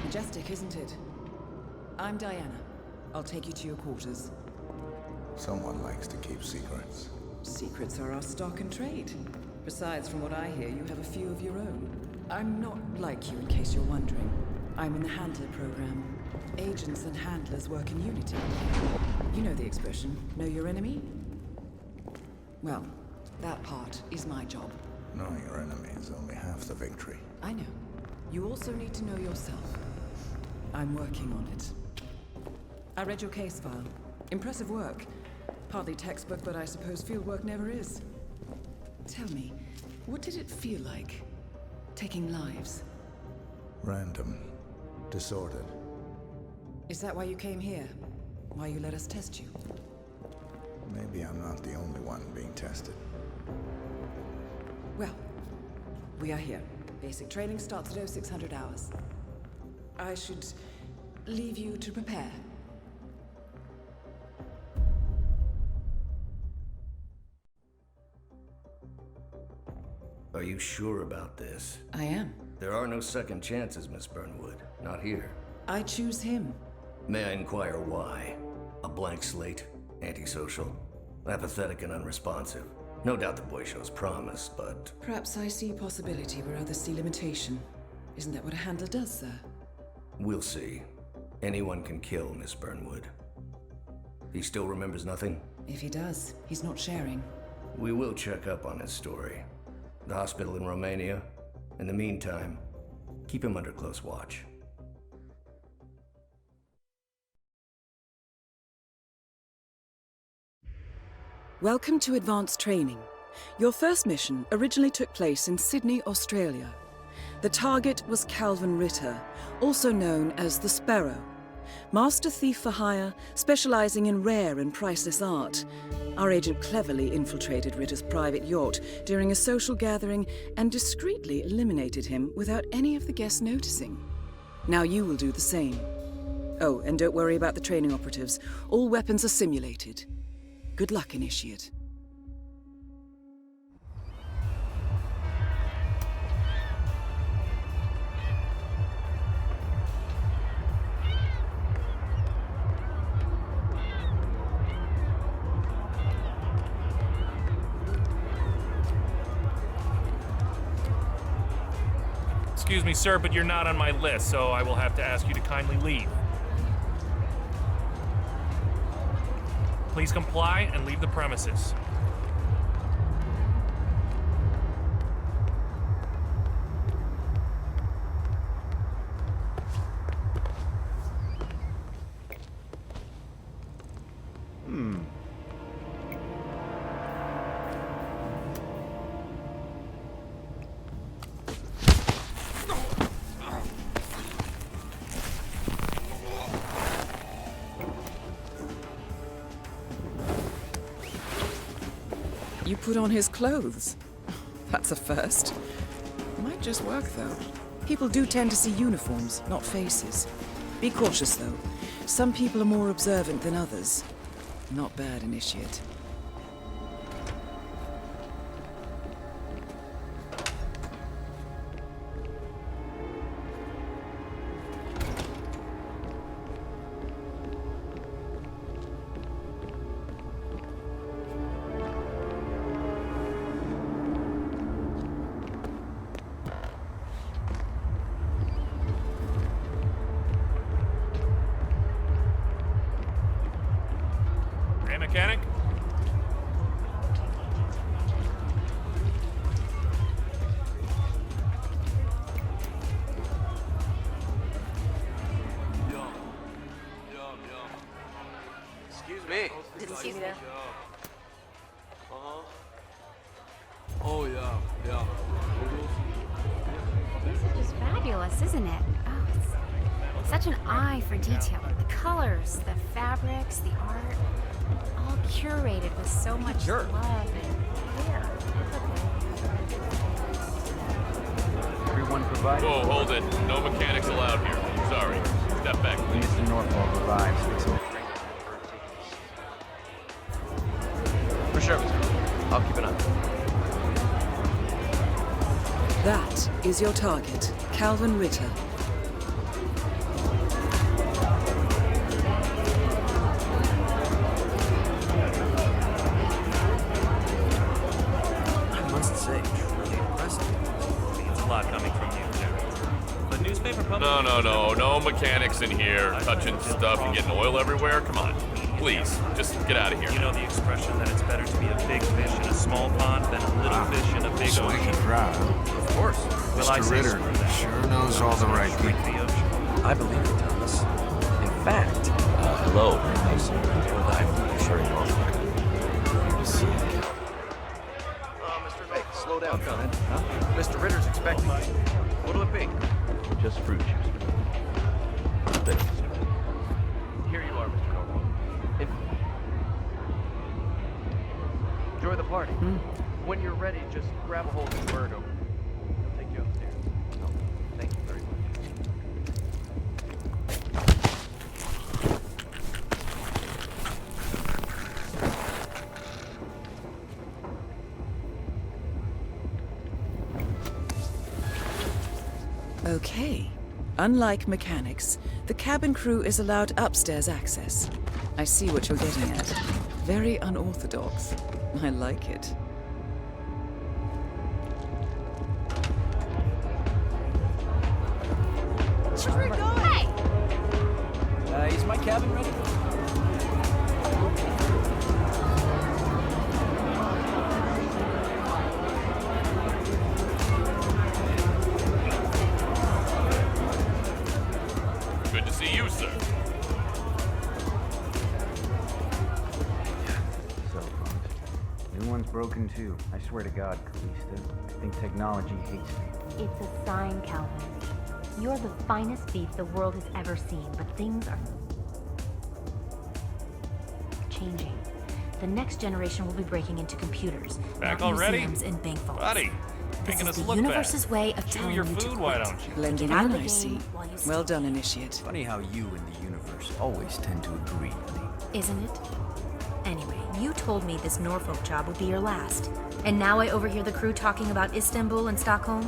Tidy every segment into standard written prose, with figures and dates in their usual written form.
Majestic, isn't it? I'm Diana. I'll take you to your quarters. Someone likes to keep secrets. Secrets are our stock and trade. Besides, from what I hear, you have a few of your own. I'm not like you, in case you're wondering. I'm in the Handler program. Agents and handlers work in unity. You know the expression, know your enemy? Well, that part is my job. Knowing your enemy is only half the victory. I know. You also need to know yourself. I'm working on it. I read your case file. Impressive work. Hardly textbook, but I suppose field work never is. Tell me, what did it feel like, taking lives? Random. Disordered. Is that why you came here? Why you let us test you? Maybe I'm not the only one being tested. Well, we are here. Basic training starts at 0600 hours. I should leave you to prepare. Are you sure about this? I am. There are no second chances, Miss Burnwood. Not here. I choose him. May I inquire why? A blank slate? Antisocial? Apathetic and unresponsive? No doubt the boy shows promise, but... Perhaps I see possibility where others see limitation. Isn't that what a handler does, sir? We'll see. Anyone can kill Miss Burnwood. He still remembers nothing? If he does, he's not sharing. We will check up on his story. The hospital in Romania. In the meantime, keep him under close watch. Welcome to Advanced Training. Your first mission originally took place in Sydney, Australia. The target was Calvin Ritter, also known as the Sparrow. Master thief for hire, specializing in rare and priceless art. Our agent cleverly infiltrated Ritter's private yacht during a social gathering and discreetly eliminated him without any of the guests noticing. Now you will do the same. Oh, and don't worry about the training operatives. All weapons are simulated. Good luck, Initiate. Excuse me, sir, but you're not on my list, so I will have to ask you to kindly leave. Please comply and leave the premises. You put on his clothes. That's a first. Might just work, though. People do tend to see uniforms, not faces. Be cautious, though. Some people are more observant than others. Not bad, Initiate. Mechanic? Excuse me. Didn't see me there. Oh, yeah. This is just fabulous, isn't it? Oh, it's such an eye for detail. The colors, the fabrics, the art, all curated with so much love and care. Everyone provided. Whoa, hold it. No mechanics allowed here. Sorry. Step back, please. Mr. Norfolk arrives. For sure, I'll keep an eye. That is your target, Calvin Ritter. favorite public? No mechanics in here, touching stuff and getting oil everywhere. Come on, please, just get out of here. You know the expression that it's better to be a big fish in a small pond than a little fish in a big Swanky ocean. crowd. Of course. Well, I Mr. say Ritter screw that. sure knows all the right Shrink people. the ocean. I believe it, Thomas. In fact, Hello. Sure you are. Mr. Hey, slow down, Con. Huh? Mr. Ritter's expecting you. What'll it be? Just fruit juice. Here you are, Mr. Norfolk. Enjoy the party. When you're ready, just grab a hold of Roberto. He'll take you upstairs. Oh, thank you very much. Okay. Unlike mechanics, the cabin crew is allowed upstairs access. I see what you're getting at. Very unorthodox. I like it. Hey! Is my cabin ready? Good to see you, sir. So, folks, new one's broken too. I swear to God, Calista, I think technology hates me. It's a sign, Calvin. You're the finest thief the world has ever seen, but things are changing. The next generation will be breaking into computers, Back not already? museums and bank vaults. Buddy, This making is us the look universe's bad. way of Chew telling your you to food, quit. why don't you? Blending Get out in, of the I see. game while you Well still done, Initiate. Funny how you and the universe always tend to agree, honey. Isn't it? Anyway, you told me this Norfolk job would be your last. And now I overhear the crew talking about Istanbul and Stockholm?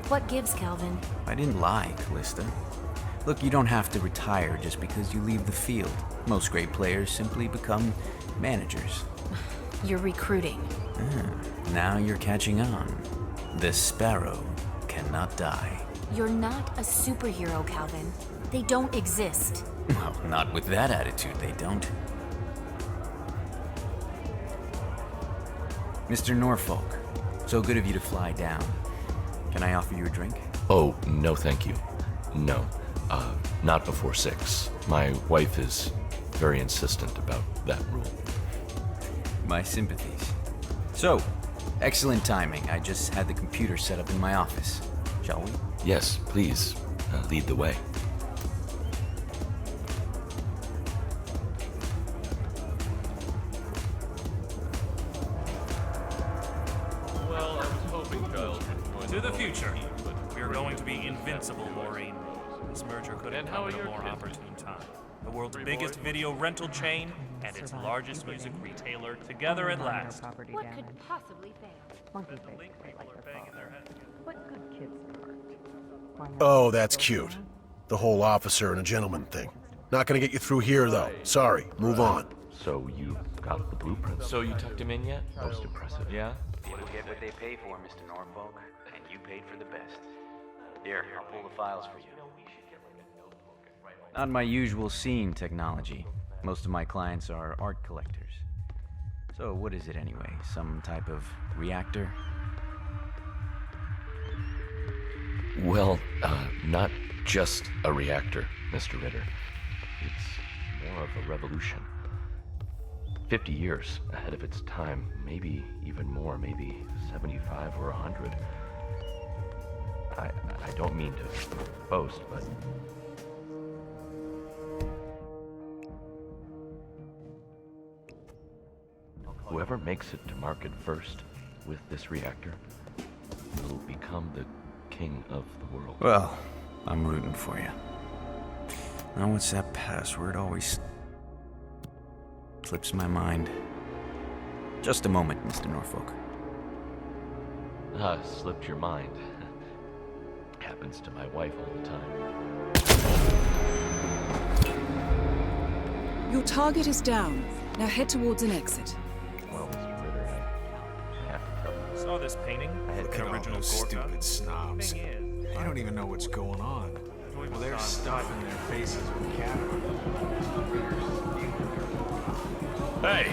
What gives, Calvin? I didn't lie, Calista. Look, you don't have to retire just because you leave the field. Most great players simply become managers. You're recruiting. Now you're catching on. The sparrow cannot die. You're not a superhero, Calvin. They don't exist. Well, not with that attitude, they don't. Mr. Norfolk, so good of you to fly down. Can I offer you a drink? Oh, no thank you. No. Not before 6. My wife is very insistent about that rule. My sympathies. So, excellent timing. I just had the computer set up in my office. Shall we? Yes, please, lead the way. Well, I was hoping Giles would To the future. We are going to be invincible, Maureen. This merger could have come at a more opportune time. The world's biggest video rental chain and its largest music retailer together at last. What could possibly fail? Oh, that's cute. The whole officer and a gentleman thing. Not gonna get you through here, though. Sorry. Move on. So you got the blueprint. So you tucked him in yet? Most impressive. Yeah? People get what they pay for, Mr. Norfolk, and you paid for the best. Here, I'll pull the files for you. Not my usual scene technology. Most of my clients are art collectors. So what is it anyway? Some type of reactor? Well, not just a reactor, Mr. Ritter. It's more of a revolution. 50 years ahead of its time, maybe even more, maybe 75 or 100. I don't mean to boast, but whoever makes it to market first with this reactor will become the king of the world. Well, I'm rooting for you. Now what's that password? Always slips my mind. Just a moment, Mr. Norfolk. Slipped your mind. Happens to my wife all the time. Your target is down. Now head towards an exit. Well, Mr. Ritter, I have to tell you. Saw this painting? Look An at all original those Gorka? stupid snobs. Thing is, They don't even know what's going on. Well, they're stuffing their faces with cattle. Hey!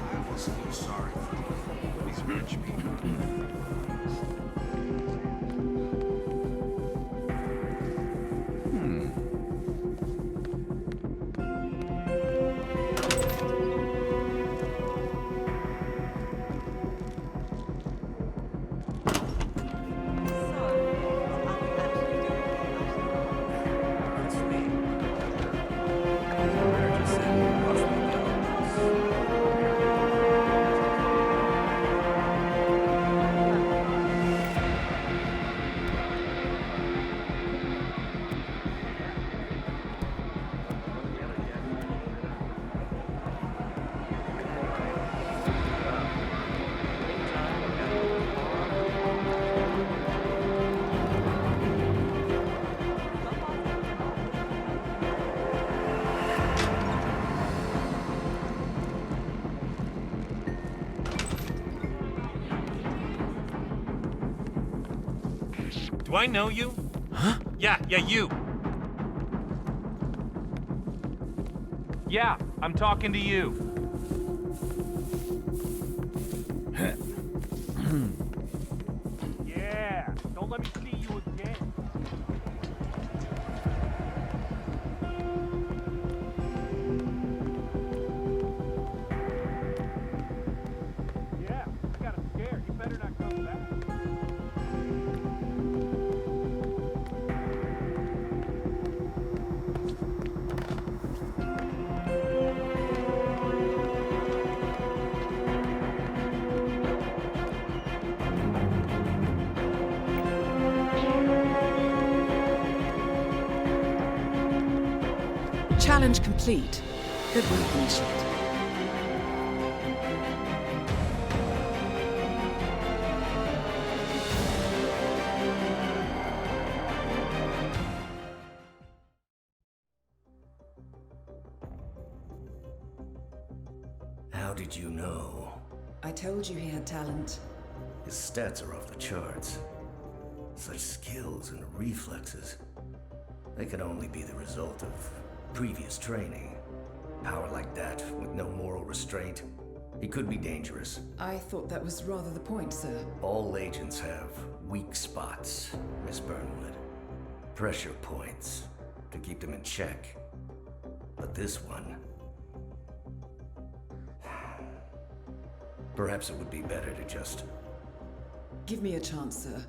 I almost feel sorry for these rich people. Do I know you? Huh? Yeah, you. Yeah, I'm talking to you. Yeah, don't let me see you again. Yeah, I got him scared. You better not come back. Challenge complete. Good work, Initiate. How did you know? I told you he had talent. His stats are off the charts. Such skills and reflexes. They could only be the result of previous training. Power like that, with no moral restraint, he could be dangerous. I thought that was rather the point, sir. All agents have weak spots, Miss Burnwood. Pressure points to keep them in check. But this one... Perhaps it would be better to just... Give me a chance, sir.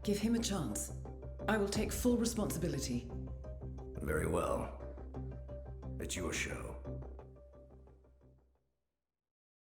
Give him a chance. I will take full responsibility. Very well. It's your show.